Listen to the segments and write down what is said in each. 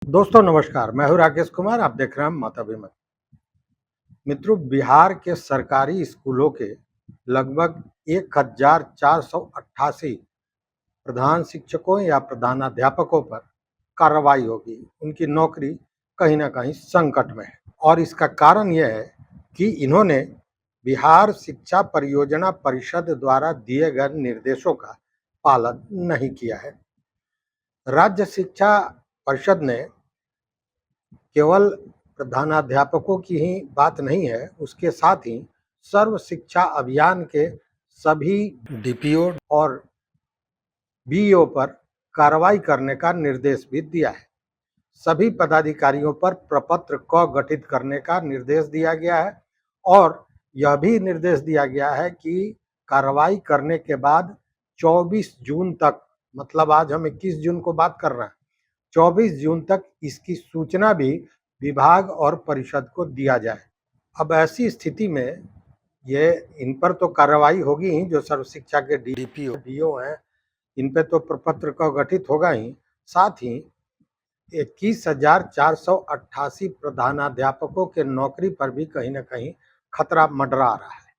दोस्तों नमस्कार, मैं हूं राकेश कुमार। आप देख रहे हैं माता विमत। मित्रों, बिहार के सरकारी स्कूलों के लगभग 1488 प्रधान शिक्षकों या प्रधानाध्यापकों पर कार्रवाई होगी। उनकी नौकरी कहीं ना कहीं संकट में है और इसका कारण यह है कि इन्होंने बिहार शिक्षा परियोजना परिषद द्वारा दिए गए निर्देशों का पालन नहीं किया है। राज्य शिक्षा परिषद ने केवल प्रधानाध्यापकों की ही बात नहीं है, उसके साथ ही सर्व शिक्षा अभियान के सभी डीपीओ और बीईओ पर कार्रवाई करने का निर्देश भी दिया है। सभी पदाधिकारियों पर प्रपत्र क गठित करने का निर्देश दिया गया है और यह भी निर्देश दिया गया है कि कार्रवाई करने के बाद 24 जून तक, मतलब आज हम 21 जून को बात कर रहे हैं, 24 जून तक इसकी सूचना भी विभाग और परिषद को दिया जाए। अब ऐसी स्थिति में ये इन पर तो कार्रवाई होगी ही, जो सर्व शिक्षा के डीपीओ डीओ हैं इन पे तो प्रपत्र का गठित होगा ही, साथ ही 21,488 प्रधानाध्यापकों के नौकरी पर भी कहीं ना कहीं खतरा मंडरा रहा है।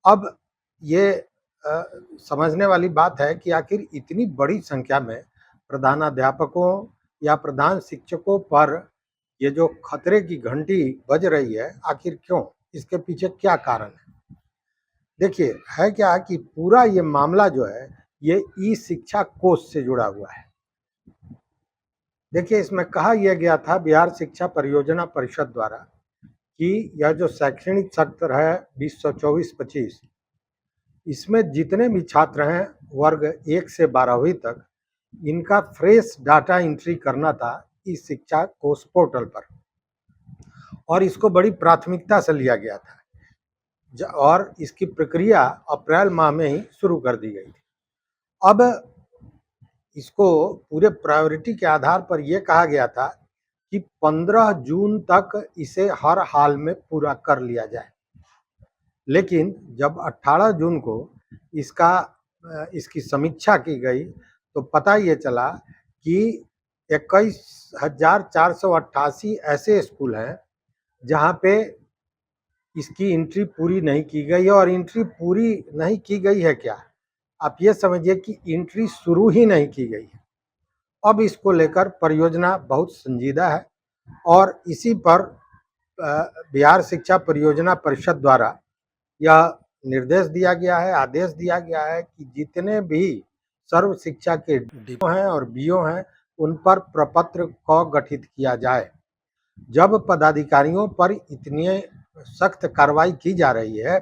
अब ये समझने वाली बात है कि आखिर इतनी बड़ी संख्या में प्रधानाध्यापकों या प्रधान शिक्षकों पर ये जो खतरे की घंटी बज रही है, आखिर क्यों, इसके पीछे क्या कारण है? देखिए, है क्या कि पूरा ये मामला जो है ये ई शिक्षा कोष से जुड़ा हुआ है। देखिए, इसमें कहा यह गया था बिहार शिक्षा परियोजना परिषद द्वारा कि यह जो शैक्षणिक सत्र है 2024-25, इसमें जितने भी छात्र हैं वर्ग 1 से 12वीं तक, इनका फ्रेश डाटा एंट्री करना था इस शिक्षा कोष पोर्टल पर और इसको बड़ी प्राथमिकता से लिया गया था और इसकी प्रक्रिया अप्रैल माह में ही शुरू कर दी गई थी। अब इसको पूरे प्रायोरिटी के आधार पर यह कहा गया था कि 15 जून तक इसे हर हाल में पूरा कर लिया जाए, लेकिन जब 18 जून को इसकी समीक्षा की गई तो पता ये चला कि 21,488 ऐसे स्कूल हैं जहां पे इसकी एंट्री पूरी नहीं की गई है। और एंट्री पूरी नहीं की गई है क्या, आप ये समझिए कि एंट्री शुरू ही नहीं की गई है। अब इसको लेकर परियोजना बहुत संजीदा है और इसी पर बिहार शिक्षा परियोजना परिषद द्वारा यह निर्देश दिया गया है, आदेश दिया गया है कि जितने भी सर्व शिक्षा के डीओ हैं और बीओ हैं उन पर प्रपत्र को गठित किया जाए। जब पदाधिकारियों पर इतनी सख्त कार्रवाई की जा रही है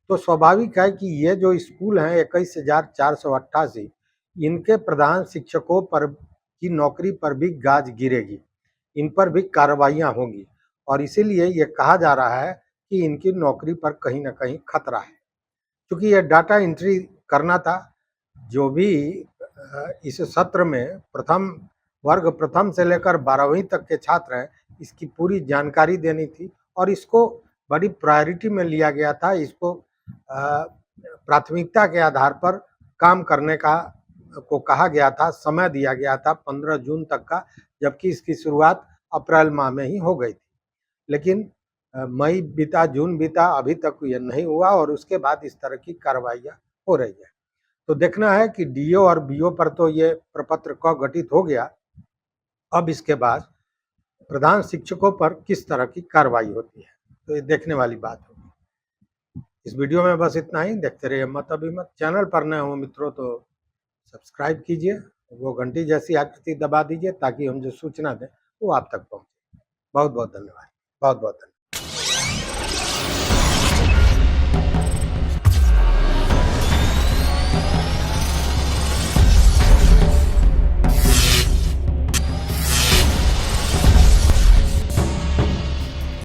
तो स्वाभाविक है कि ये जो स्कूल हैं 21,488, इनके प्रधान शिक्षकों पर की नौकरी पर भी गाज गिरेगी, इन पर भी कार्रवाइयाँ होंगी और इसीलिए ये कहा जा रहा है कि इनकी नौकरी पर कहीं ना कहीं खतरा है। क्योंकि ये डाटा एंट्री करना था, जो भी इस सत्र में वर्ग प्रथम से लेकर 12वीं तक के छात्र हैं, इसकी पूरी जानकारी देनी थी और इसको बड़ी प्रायोरिटी में लिया गया था। इसको प्राथमिकता के आधार पर काम करने को कहा गया था, समय दिया गया था 15 जून तक का, जबकि इसकी शुरुआत अप्रैल माह में ही हो गई थी। लेकिन मई बीता, जून बीता, अभी तक ये नहीं हुआ और उसके बाद इस तरह की कार्रवाइयाँ हो रही है। तो देखना है कि डीओ और बीओ पर तो ये प्रपत्र क गठित हो गया, अब इसके बाद प्रधान शिक्षकों पर किस तरह की कार्रवाई होती है, तो ये देखने वाली बात होगी। इस वीडियो में बस इतना ही। देखते रहिए मत अभिमत। चैनल पर नए हो मित्रों तो सब्सक्राइब कीजिए, वो घंटी जैसी आकृति दबा दीजिए ताकि हम जो सूचना दें वो आप तक पहुंचे। बहुत बहुत धन्यवाद। बहुत बहुत धन्यवाद।